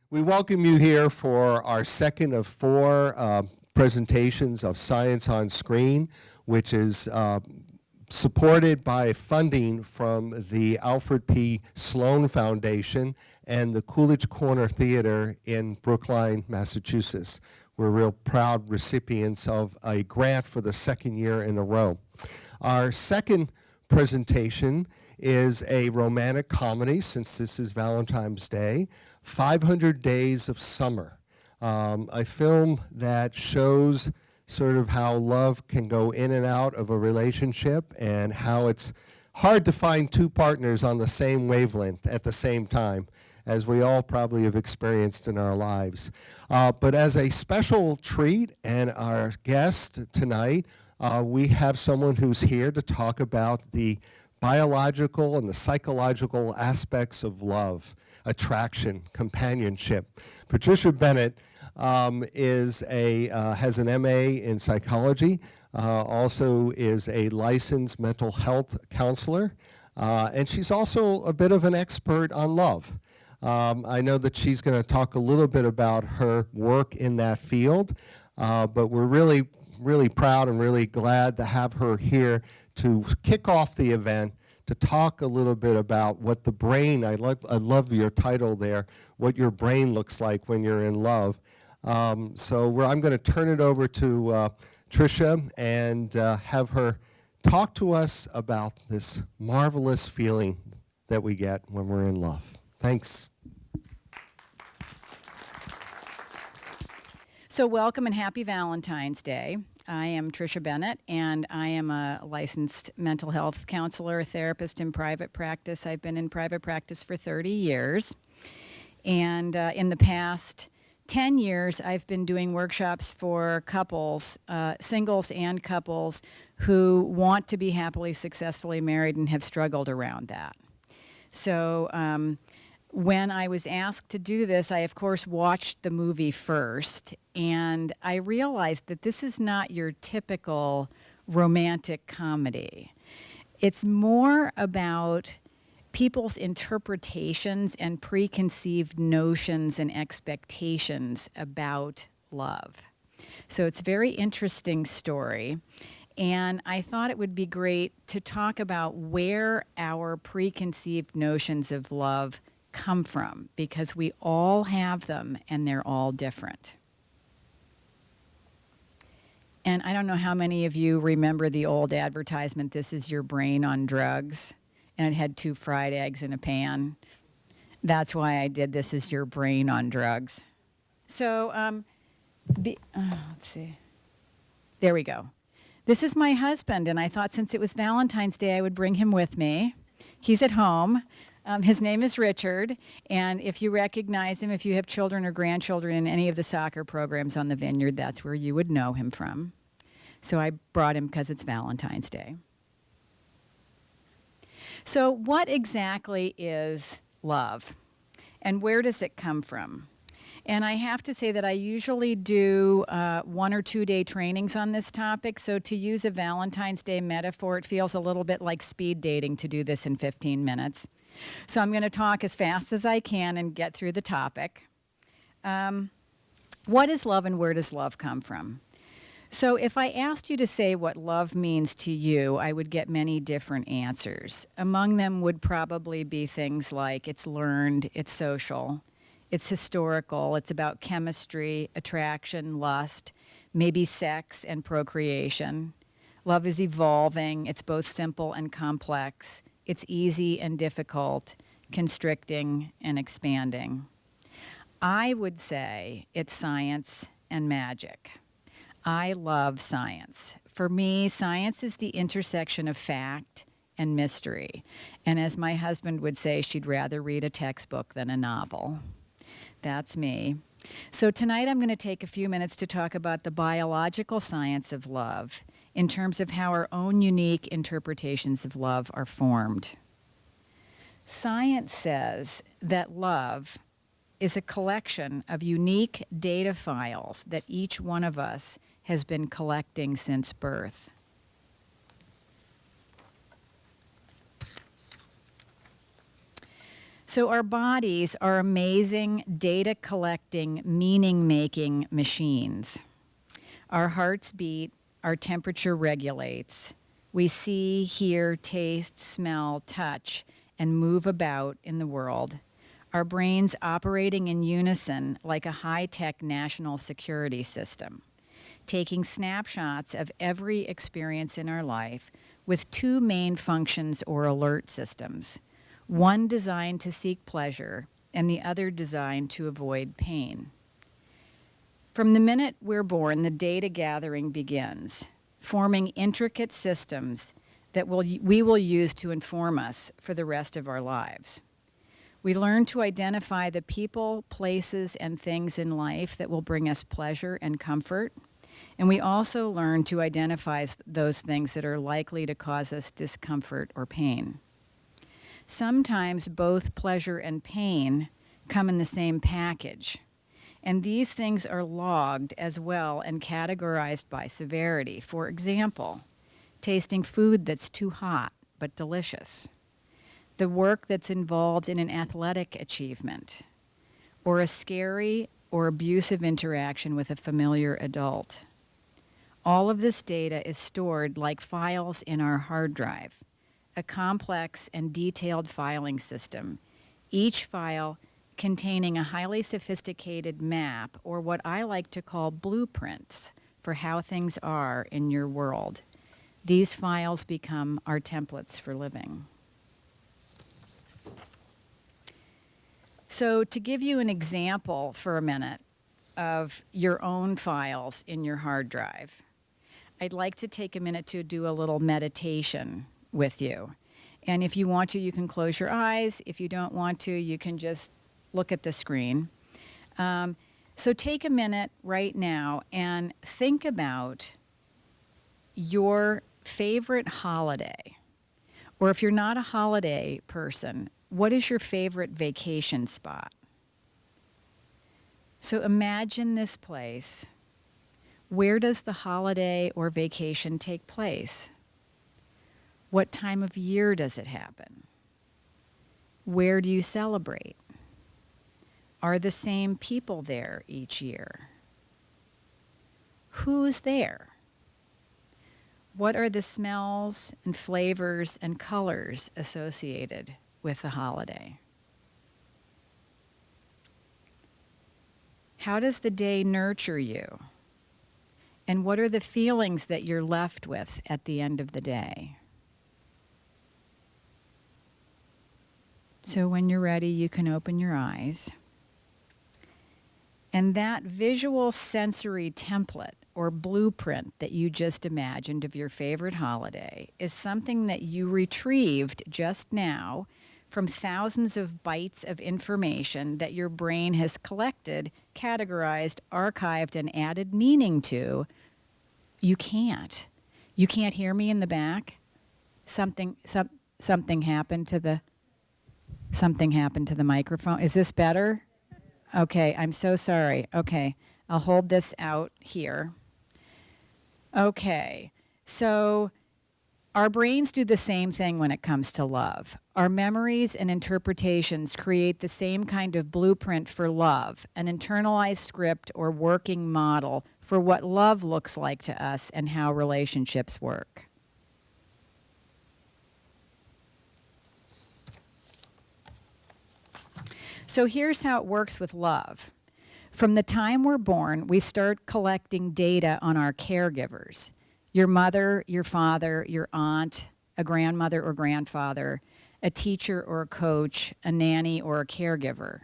We welcome you here for our second of four presentations of Science on Screen, which is supported by funding from the Alfred P. Sloan Foundation and the Coolidge Corner Theater in Brookline, Massachusetts. We're real proud recipients of a grant for the second year in a row. Our second presentation is a romantic comedy, since this is Valentine's Day, 500 Days of Summer, a film that shows sort of how love can go in and out of a relationship and how it's hard to find two partners on the same wavelength at the same time, as we all probably have experienced in our lives. But as a special treat and our guest tonight, we have someone who's here to talk about the biological and the psychological aspects of love, attraction, companionship. Tricia Bennett has an MA in psychology, also is a licensed mental health counselor, and she's also a bit of an expert on love. I know that she's going to talk a little bit about her work in that field, but we're really proud and really glad to have her here to kick off the event, to talk a little bit about what the brain, I love your title there, what your brain looks like when you're in love. I'm going to turn it over to Tricia and have her talk to us about this marvelous feeling that we get when we're in love. Thanks. So welcome and happy Valentine's Day. I am Tricia Bennett, and I am a licensed mental health counselor, therapist in private practice. I've been in private practice for 30 years. And in the past 10 years, I've been doing workshops for couples, singles and couples, who want to be happily, successfully married and have struggled around that. So when I was asked to do this, I, of course, watched the movie first, and I realized that this is not your typical romantic comedy. It's more about people's interpretations and preconceived notions and expectations about love. So it's a very interesting story, and I thought it would be great to talk about where our preconceived notions of love come from, because we all have them and they're all different. And I don't know how many of you remember the old advertisement, "This is your brain on drugs," and it had 2 fried eggs in a pan. That's why I did "This is your brain on drugs." So, let's see. There we go. This is my husband, and I thought since it was Valentine's Day, I would bring him with me. He's at home. His name is Richard, and if you recognize him, if you have children or grandchildren in any of the soccer programs on the Vineyard, that's where you would know him from. So I brought him because it's Valentine's Day. So what exactly is love, and where does it come from? And I have to say that I usually do 1 or 2 day trainings on this topic, so to use a Valentine's Day metaphor, it feels a little bit like speed dating to do this in 15 minutes. So I'm going to talk as fast as I can and get through the topic. What is love, and where does love come from? So if I asked you to say what love means to you, I would get many different answers. Among them would probably be things like it's learned, it's social, it's historical, it's about chemistry, attraction, lust, maybe sex and procreation. Love is evolving, it's both simple and complex. It's easy and difficult, constricting and expanding. I would say it's science and magic. I love science. For me, science is the intersection of fact and mystery. And as my husband would say, she'd rather read a textbook than a novel. That's me. So tonight I'm going to take a few minutes to talk about the biological science of love in terms of how our own unique interpretations of love are formed. Science says that love is a collection of unique data files that each one of us has been collecting since birth. So our bodies are amazing data collecting, meaning making machines. Our hearts beat, our temperature regulates. We see, hear, taste, smell, touch, and move about in the world. Our brains operating in unison like a high-tech national security system, taking snapshots of every experience in our life with two main functions or alert systems, one designed to seek pleasure and the other designed to avoid pain. From the minute we're born, the data gathering begins, forming intricate systems that we will use to inform us for the rest of our lives. We learn to identify the people, places, and things in life that will bring us pleasure and comfort. And we also learn to identify those things that are likely to cause us discomfort or pain. Sometimes both pleasure and pain come in the same package. And these things are logged as well and categorized by severity. For example, tasting food that's too hot but delicious, the work that's involved in an athletic achievement, or a scary or abusive interaction with a familiar adult. All of this data is stored like files in our hard drive, a complex and detailed filing system, each file containing a highly sophisticated map, or what I like to call blueprints, for how things are in your world. These files become our templates for living. So to give you an example for a minute of your own files in your hard drive, I'd like to take a minute to do a little meditation with you. And if you want to, you can close your eyes. If you don't want to, you can just look at the screen. So take a minute right now and think about your favorite holiday. Or if you're not a holiday person, what is your favorite vacation spot? So imagine this place. Where does the holiday or vacation take place? What time of year does it happen? Where do you celebrate? Are the same people there each year? Who's there? What are the smells and flavors and colors associated with the holiday? How does the day nurture you? And what are the feelings that you're left with at the end of the day? So when you're ready, you can open your eyes. And that visual sensory template or blueprint that you just imagined of your favorite holiday is something that you retrieved just now from thousands of bytes of information that your brain has collected, categorized, archived, and added meaning to. You can't hear me in the back? Something happened to the microphone. Is this better? Okay, I'm so sorry. Okay, I'll hold this out here. Okay, so our brains do the same thing when it comes to love. Our memories and interpretations create the same kind of blueprint for love, an internalized script or working model for what love looks like to us and how relationships work. So here's how it works with love. From the time we're born, we start collecting data on our caregivers. Your mother, your father, your aunt, a grandmother or grandfather, a teacher or a coach, a nanny or a caregiver.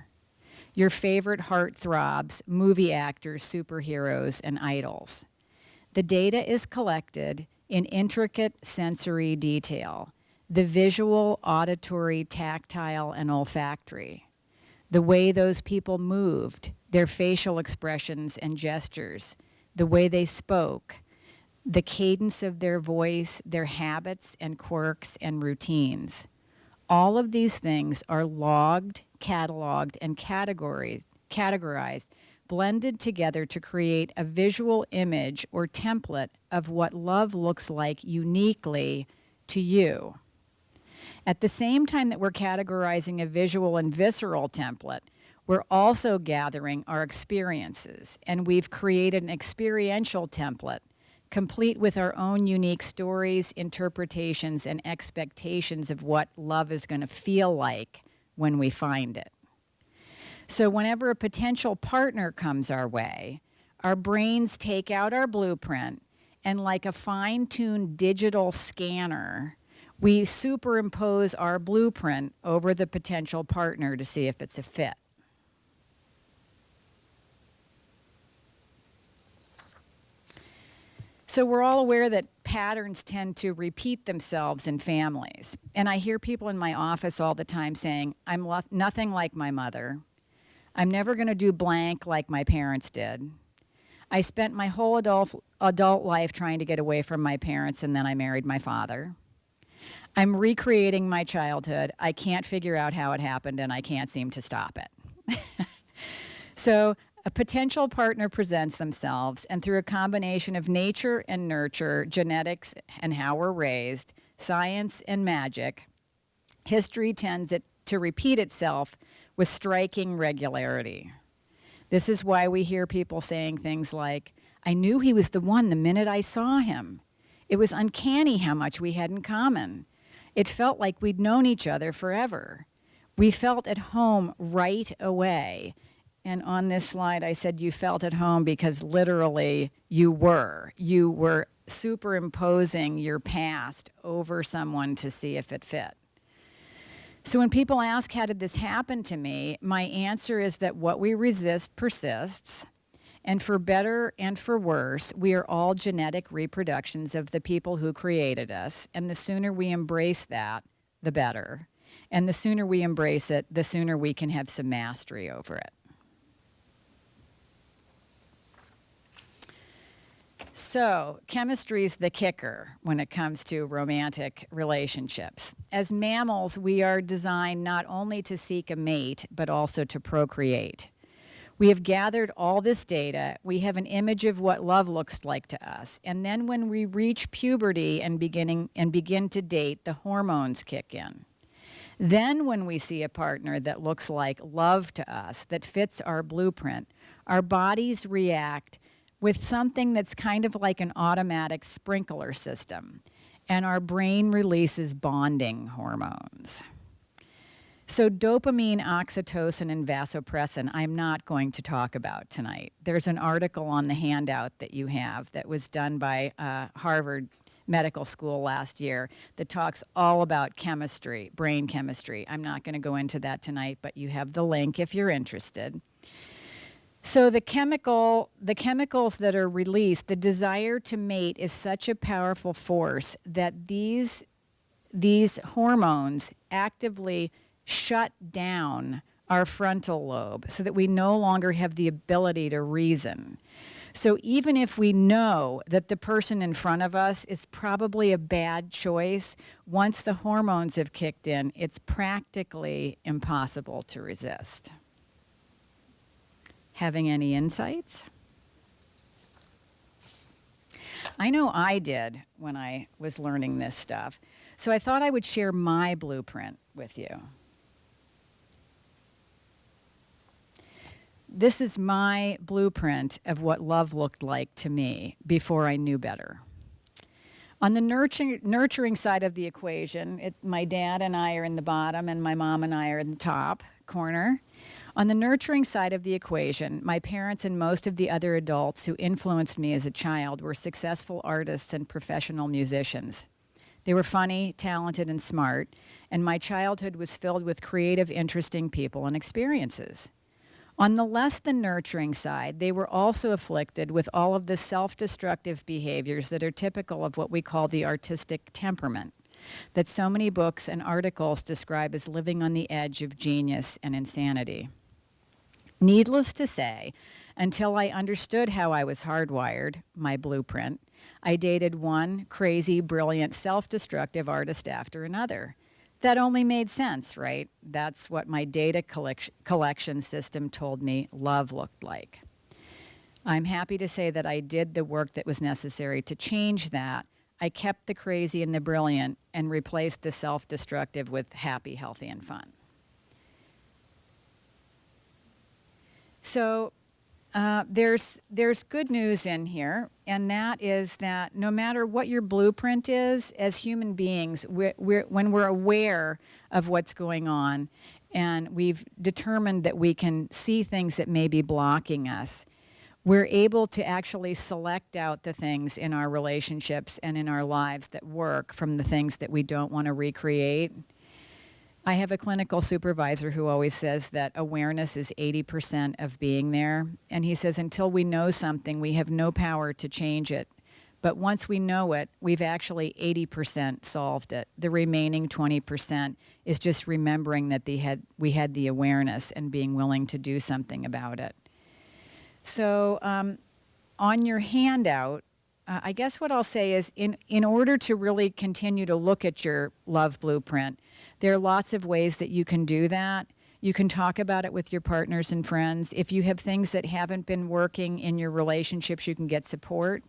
Your favorite heartthrobs, movie actors, superheroes, and idols. The data is collected in intricate sensory detail, the visual, auditory, tactile, and olfactory. The way those people moved, their facial expressions and gestures, the way they spoke, the cadence of their voice, their habits and quirks and routines. All of these things are logged, cataloged, and categorized, blended together to create a visual image or template of what love looks like uniquely to you. At the same time that we're categorizing a visual and visceral template, we're also gathering our experiences, and we've created an experiential template, complete with our own unique stories, interpretations, and expectations of what love is going to feel like when we find it. So whenever a potential partner comes our way, our brains take out our blueprint, and like a fine-tuned digital scanner, we superimpose our blueprint over the potential partner to see if it's a fit. So we're all aware that patterns tend to repeat themselves in families. And I hear people in my office all the time saying, I'm nothing like my mother. I'm never going to do blank like my parents did. I spent my whole adult life trying to get away from my parents, and then I married my father. I'm recreating my childhood. I can't figure out how it happened, and I can't seem to stop it. So a potential partner presents themselves, and through a combination of nature and nurture, genetics and how we're raised, science and magic, history tends to repeat itself with striking regularity. This is why we hear people saying things like, I knew he was the one the minute I saw him. It was uncanny how much we had in common. It felt like we'd known each other forever. We felt at home right away. And on this slide, I said you felt at home because literally you were. You were superimposing your past over someone to see if it fit. So when people ask, how did this happen to me? My answer is that what we resist persists. And for better and for worse, we are all genetic reproductions of the people who created us. And the sooner we embrace that, the better. And the sooner we embrace it, the sooner we can have some mastery over it. So, chemistry's the kicker when it comes to romantic relationships. As mammals, we are designed not only to seek a mate, but also to procreate. We have gathered all this data. We have an image of what love looks like to us. And then when we reach puberty and begin to date, the hormones kick in. Then when we see a partner that looks like love to us, that fits our blueprint, our bodies react with something that's kind of like an automatic sprinkler system, and our brain releases bonding hormones. So dopamine, oxytocin, and vasopressin, I'm not going to talk about tonight. There's an article on the handout that you have that was done by Harvard Medical School last year that talks all about chemistry, brain chemistry. I'm not going to go into that tonight, but you have the link if you're interested. So the chemicals that are released, the desire to mate is such a powerful force that these hormones actively shut down our frontal lobe so that we no longer have the ability to reason. So even if we know that the person in front of us is probably a bad choice, once the hormones have kicked in, it's practically impossible to resist. Having any insights? I know I did when I was learning this stuff. So I thought I would share my blueprint with you. This is my blueprint of what love looked like to me before I knew better. On the nurturing side of the equation, my dad and I are in the bottom and my mom and I are in the top corner. On the nurturing side of the equation, my parents and most of the other adults who influenced me as a child were successful artists and professional musicians. They were funny, talented, and smart, and my childhood was filled with creative, interesting people and experiences. On the less than nurturing side, they were also afflicted with all of the self-destructive behaviors that are typical of what we call the artistic temperament, that so many books and articles describe as living on the edge of genius and insanity. Needless to say, until I understood how I was hardwired, my blueprint, I dated one crazy, brilliant, self-destructive artist after another. That only made sense, right? That's what my data collection system told me love looked like. I'm happy to say that I did the work that was necessary to change that. I kept the crazy and the brilliant and replaced the self-destructive with happy, healthy, and fun. So there's good news in here, and that is that no matter what your blueprint is, as human beings, when we're aware of what's going on and we've determined that we can see things that may be blocking us, we're able to actually select out the things in our relationships and in our lives that work from the things that we don't want to recreate. I have a clinical supervisor who always says that awareness is 80% of being there. And he says until we know something, we have no power to change it. But once we know it, we've actually 80% solved it. The remaining 20% is just remembering that we had the awareness and being willing to do something about it. So on your handout, I guess what I'll say is in order to really continue to look at your love blueprint, there are lots of ways that you can do that. You can talk about it with your partners and friends. If you have things that haven't been working in your relationships, you can get support.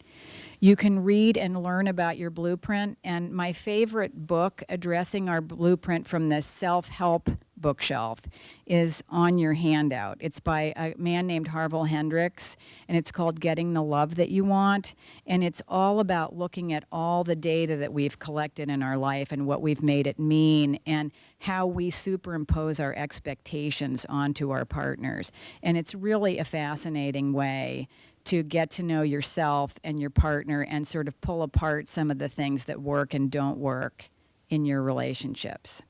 You can read and learn about your blueprint. And my favorite book addressing our blueprint from the self-help bookshelf is on your handout. It's by a man named Harville Hendrix, and it's called Getting the Love That You Want. And it's all about looking at all the data that we've collected in our life and what we've made it mean and how we superimpose our expectations onto our partners. And it's really a fascinating way to get to know yourself and your partner and sort of pull apart some of the things that work and don't work in your relationships.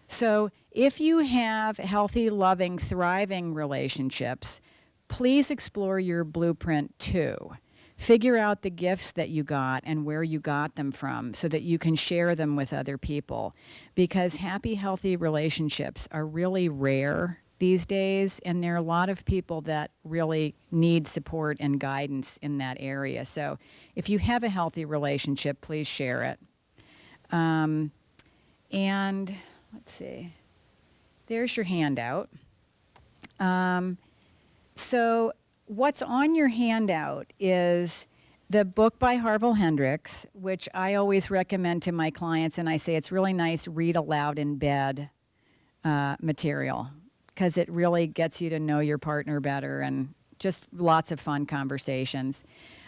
So if you have healthy, loving, thriving relationships, please explore your blueprint too. Figure out the gifts that you got and where you got them from so that you can share them with other people. Because happy, healthy relationships are really rare these days, and there are a lot of people that really need support and guidance in that area. So if you have a healthy relationship, please share it. And let's see, there's your handout. So what's on your handout is the book by Harville Hendrix, which I always recommend to my clients, and I say it's really nice read aloud in bed material, because it really gets you to know your partner better and just lots of fun conversations.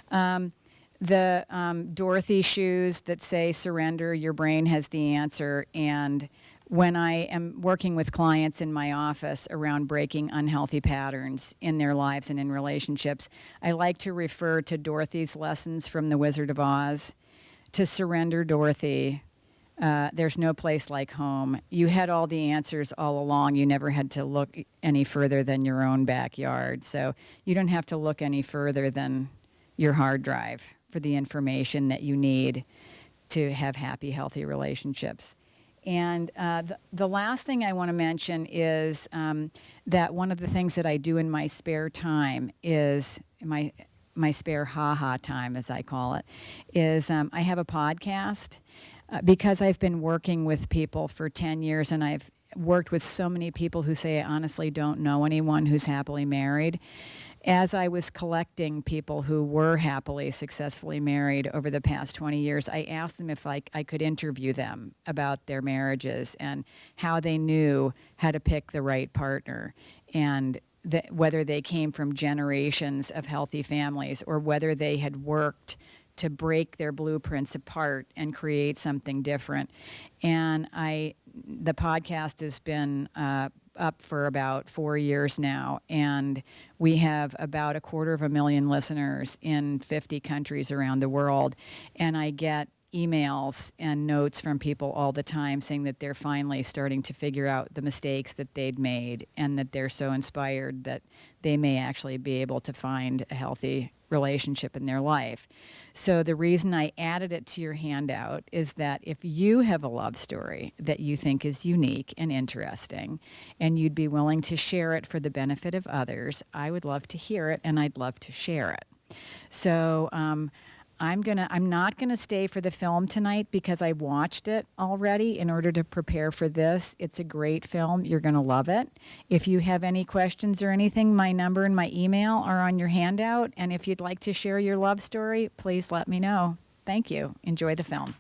The Dorothy shoes that say surrender, your brain has the answer. And when I am working with clients in my office around breaking unhealthy patterns in their lives and in relationships, I like to refer to Dorothy's lessons from The Wizard of Oz. To surrender, Dorothy. There's no place like home. You had all the answers all along. You never had to look any further than your own backyard. So you don't have to look any further than your hard drive for the information that you need to have happy, healthy relationships. And the last thing I want to mention is that one of the things that I do in my spare time is my spare ha-ha time, as I call it, is I have a podcast. Because I've been working with people for 10 years and I've worked with so many people who say, I honestly don't know anyone who's happily married. As I was collecting people who were happily, successfully married over the past 20 years, I asked them if I could interview them about their marriages and how they knew how to pick the right partner, and whether they came from generations of healthy families or whether they had worked to break their blueprints apart and create something different. And the podcast has been up for about 4 years now, and we have about 250,000 listeners in 50 countries around the world. And I get emails and notes from people all the time saying that they're finally starting to figure out the mistakes that they'd made and that they're so inspired that they may actually be able to find a healthy relationship in their life. So the reason I added it to your handout is that if you have a love story that you think is unique and interesting and you'd be willing to share it for the benefit of others, I would love to hear it and I'd love to share it. So I'm not gonna stay for the film tonight because I watched it already in order to prepare for this. It's a great film. You're gonna love it. If you have any questions or anything, my number and my email are on your handout. And if you'd like to share your love story, please let me know. Thank you. Enjoy the film.